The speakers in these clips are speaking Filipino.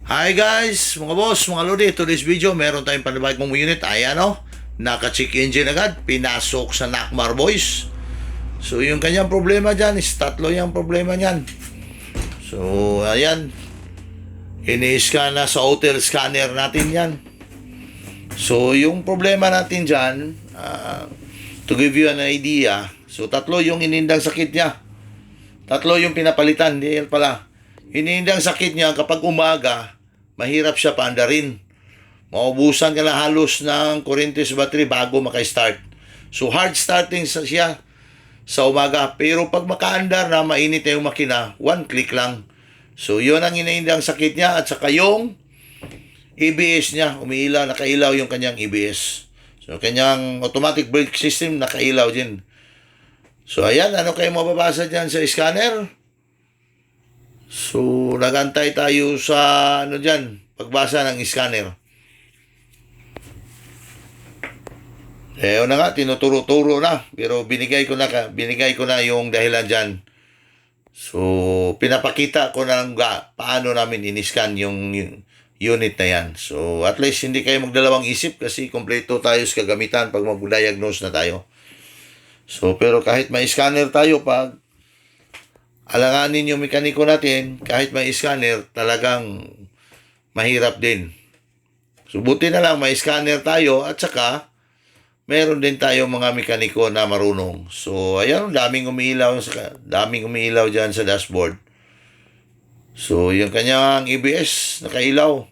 Hi guys, mga boss, mga lodi. Today's video, meron tayong panibagong unit. Ayan o, naka-check engine agad, pinasok sa Nakmar Boys. So yung kanyang problema dyan is tatlo yung problema niyan. So ayan, ini-scan na sa hotel scanner natin yan. So yung problema natin dyan, to give you an idea, so tatlo yung inindang sakit niya. Tatlo yung pinapalitan, hindi yan pala. Inindang sakit niya kapag umaga, mahirap siya paandarin. Maubusan ka na halos ng kuryente sa battery bago maka-start. So hard starting siya sa umaga. Pero pag makaandar na, mainit na yung makina, one click lang. So yun ang iniindang sakit niya. At saka yung ABS niya, umiilaw, nakailaw yung kanyang ABS. So kanyang automatic brake system, nakailaw din. So ayan, ano kayo mababasa dyan sa scanner? So, nagantay tayo sa pagbasa ng scanner. Na nga, tinuturo-turo na. Pero binigay ko na yung dahilan dyan. So, pinapakita ko na paano namin in-scan yung unit na yan. So, at least hindi kayo magdalawang isip kasi kompleto tayo sa kagamitan pag mag-diagnose na tayo. So, pero kahit may scanner tayo, pag alanganin yung mekaniko natin, kahit may scanner, talagang mahirap din. So, buti na lang may scanner tayo at saka meron din tayo mga mekaniko na marunong. So, ayan, daming umiilaw dyan sa dashboard. So, yung kanyang ABS, nakailaw.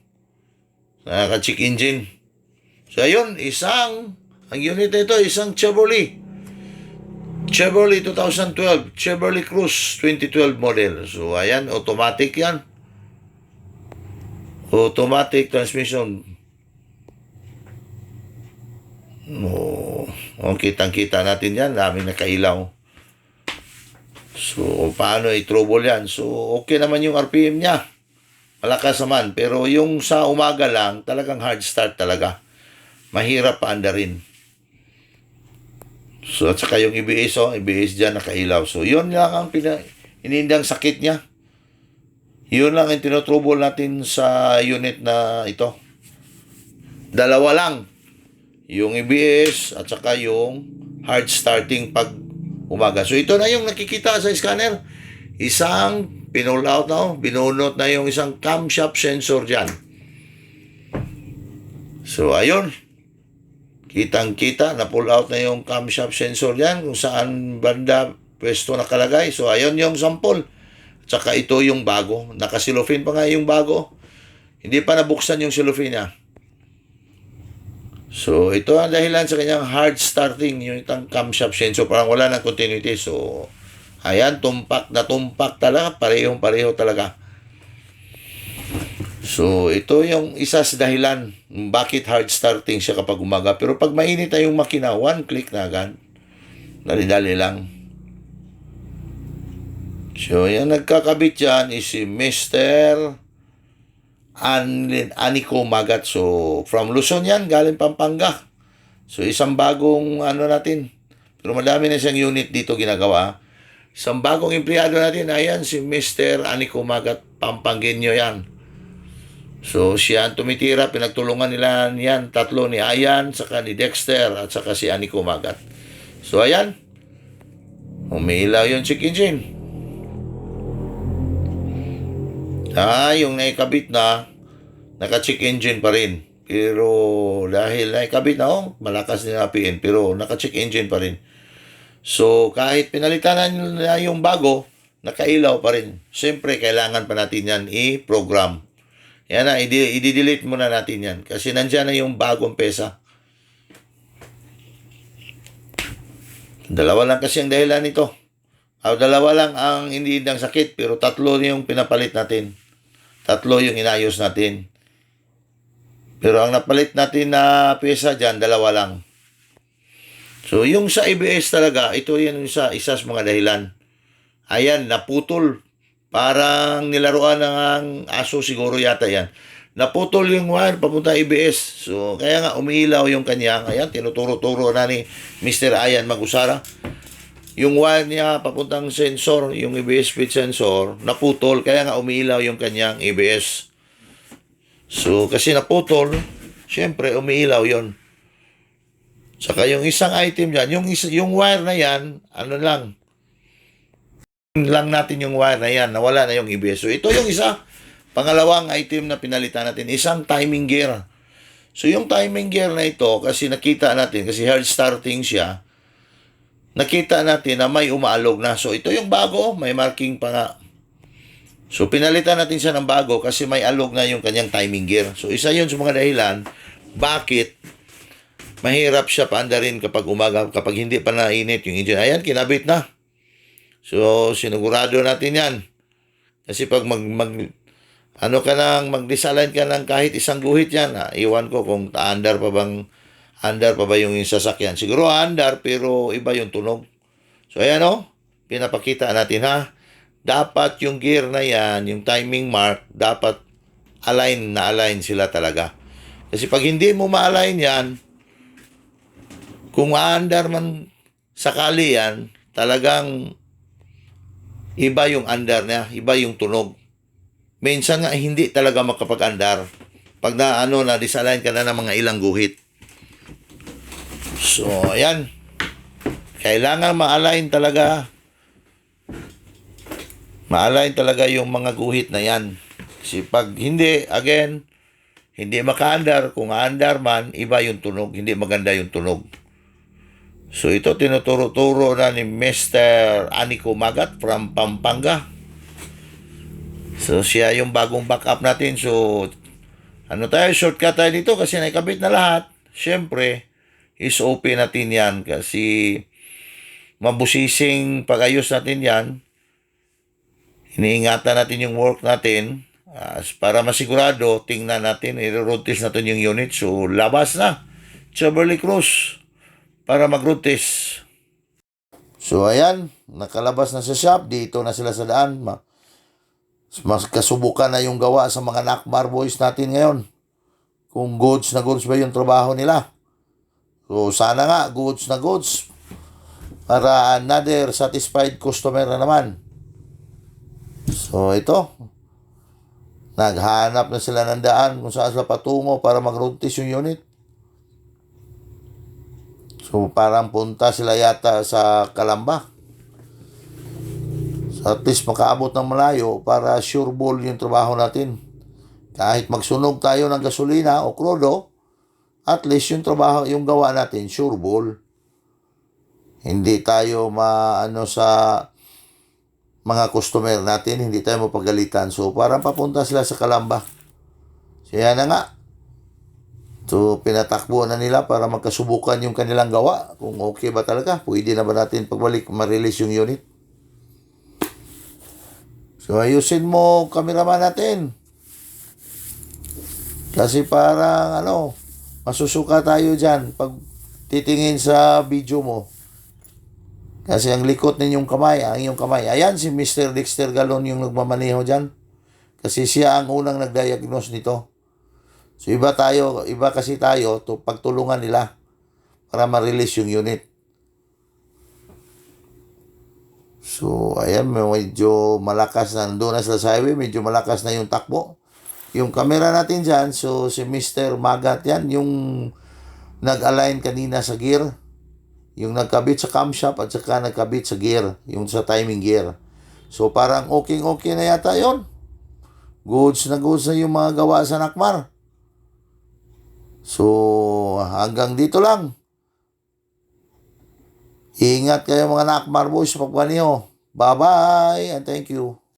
Naka-check engine. So, ayun, ang unit na ito, isang Chevrolet 2012, Chevrolet Cruze 2012 model. So, ayan, automatic yan. Automatic transmission. Kitang-kita natin yan. Daming nakailaw. So, paano i-trouble yan? So, okay naman yung RPM niya. Malakas naman. Pero yung sa umaga lang, talagang hard start talaga. Mahirap paandarin. So, at saka yung ABS, ABS dyan nakailaw. So, yun lang ang inindang sakit niya. Yun lang ang tinutrouble natin sa unit na ito. Dalawa lang. Yung ABS at saka yung hard starting pag umaga. So, ito na yung nakikita sa scanner. Isang pinull out na, binunot na yung isang camshaft sensor dyan. So, ayun. Kitang-kita, na-pull out na yung camshaft sensor yan, kung saan banda pwesto nakalagay. So, ayun yung sample. At saka ito yung bago. Nakasilofin pa nga yung bago. Hindi pa nabuksan yung silofin niya. So, ito ang dahilan sa kanyang hard starting, yung itang camshaft sensor. Parang wala ng continuity. So, ayan, tumpak na tumpak talaga. Parehong-pareho talaga. So, ito yung isa sa dahilan bakit hard starting siya kapag umaga. Pero pag mainit na yung makina, one click na agad. Dali-dali lang. So, yung nagkakabit dyan is si Mr. Aniko Magat. So, from Luzon yan, galing Pampanga. So, isang bagong natin. Pero madami na siyang unit dito ginagawa. Isang bagong empleyado natin, ayan, si Mr. Aniko Magat, Pampangueño yan. So, siya ang tumitira, pinagtulungan nila yan, tatlo ni Ayan, saka ni Dexter, at saka si Aniko Magat. So, ayan, umiilaw yung check engine. Yung naikabit na, naka-check engine pa rin. Pero, dahil naikabit na, malakas nila PN, pero naka-check engine pa rin. So, kahit pinalitan na yung bago, nakailaw pa rin. Siyempre, kailangan pa natin yan i-program. Yan na, i-delete muna natin yan. Kasi nandyan na yung bagong pesa. Dalawa lang kasi ang dahilan nito. Dalawa lang ang iniindang sakit, pero tatlo yung pinapalit natin. Tatlo yung inayos natin. Pero ang napalit natin na pesa dyan, dalawa lang. So, yung sa ABS talaga, ito yan isa sa mga dahilan. Ayan, naputol. Parang nilaruan ng aso siguro yata yan. Naputol yung wire papunta ABS. So, kaya nga umiilaw yung kanyang, ayan, tinuturo-turo na ni Mr. Ayan Magusara. Yung wire niya papuntang sensor, yung ABS speed sensor, naputol. Kaya nga umiilaw yung kanyang ABS. So, kasi naputol, syempre, umiilaw yon. Saka yung isang item dyan, yung wire na yan, ano lang natin yung wire na yan, nawala na yung ABS. So, ito yung isa, pangalawang item na pinalitan natin, isang timing gear. So, yung timing gear na ito, kasi nakita natin, kasi hard starting siya, nakita natin na may umaalog na. So, ito yung bago, may marking pa nga. So, pinalitan natin siya ng bago kasi may alog na yung kanyang timing gear. So, isa yun sa mga dahilan bakit mahirap siya paandarin kapag umaga, kapag hindi pa nainit yung engine. Ayan, kinabit na. So, sinugurado natin yan. Kasi pag mag-disalign ka ng kahit isang guhit yan, iwan ko kung andar pa ba yung sasakyan. Siguro andar, pero iba yung tunog. So, ayan pinapakita natin dapat yung gear na yan, yung timing mark, dapat align sila talaga. Kasi pag hindi mo ma-align yan, kung aandar man sakali yan, talagang iba yung andar niya, iba yung tunog. Minsan nga hindi talaga makapag-andar pag na-disalign ka na ng mga ilang guhit. So, ayan. Kailangan ma-align talaga yung mga guhit na yan. Kasi pag hindi, again, hindi maka-andar, kung aandar man, iba yung tunog, hindi maganda yung tunog. So ito tinuturo na ni Mr. Anico Magat from Pampanga. So siya yung bagong backup natin. So shortcut tayo dito kasi naikabit na lahat. Siyempre, is-OP natin yan kasi mabusising pag-ayos natin yan. Iniingatan natin yung work natin para masigurado, tingnan natin, i-road test natin yung unit. So, labas na. Chevrolet Cruze para mag-road test. So, ayan. Nakalabas na sa shop. Dito na sila sa daan. Mas kasubukan na yung gawa sa mga Nakmar boys natin ngayon. Kung goods na goods ba yung trabaho nila. So, sana nga, goods na goods. Para another satisfied customer na naman. So, ito. Naghanap na sila ng daan kung saan sila patungo para mag-road test yung unit. So, parang punta sila yata sa Calamba. So, at least makaabot ng malayo para sure ball yung trabaho natin. Kahit magsunog tayo ng gasolina o krudo, at least yung trabaho, yung gawa natin, sure ball. Hindi tayo sa mga customer natin, hindi tayo mapagalitan. So, parang papunta sila sa Calamba. So, yan na nga. So, pinatakbo na nila para magkasubukan yung kanilang gawa. Kung okay ba talaga, pwede na ba natin pagbalik ma-release yung unit. So, ayusin mo cameraman natin. Kasi parang, masusuka tayo dyan pag titingin sa video mo. Kasi ang likot ninyong kamay, ang iyong kamay. Ayan, si Mr. Dexter Galon yung nagmamaneho dyan. Kasi siya ang unang nag-diagnose nito. So, iba kasi tayo, pagtulungan nila para ma-release yung unit. So, ayan, medyo malakas na. Nandun na sa highway, medyo malakas na yung takbo. Yung camera natin dyan, so si Mr. Magat yan, yung nag-align kanina sa gear. Yung nagkabit sa camshaft at saka nagkabit sa gear, yung sa timing gear. So, parang okay na yata yon. Goods na yung mga gawa sa Nakmar. So, hanggang dito lang. Ingat kayo mga Nakmar boys sa pagpaniho. Bye-bye and thank you.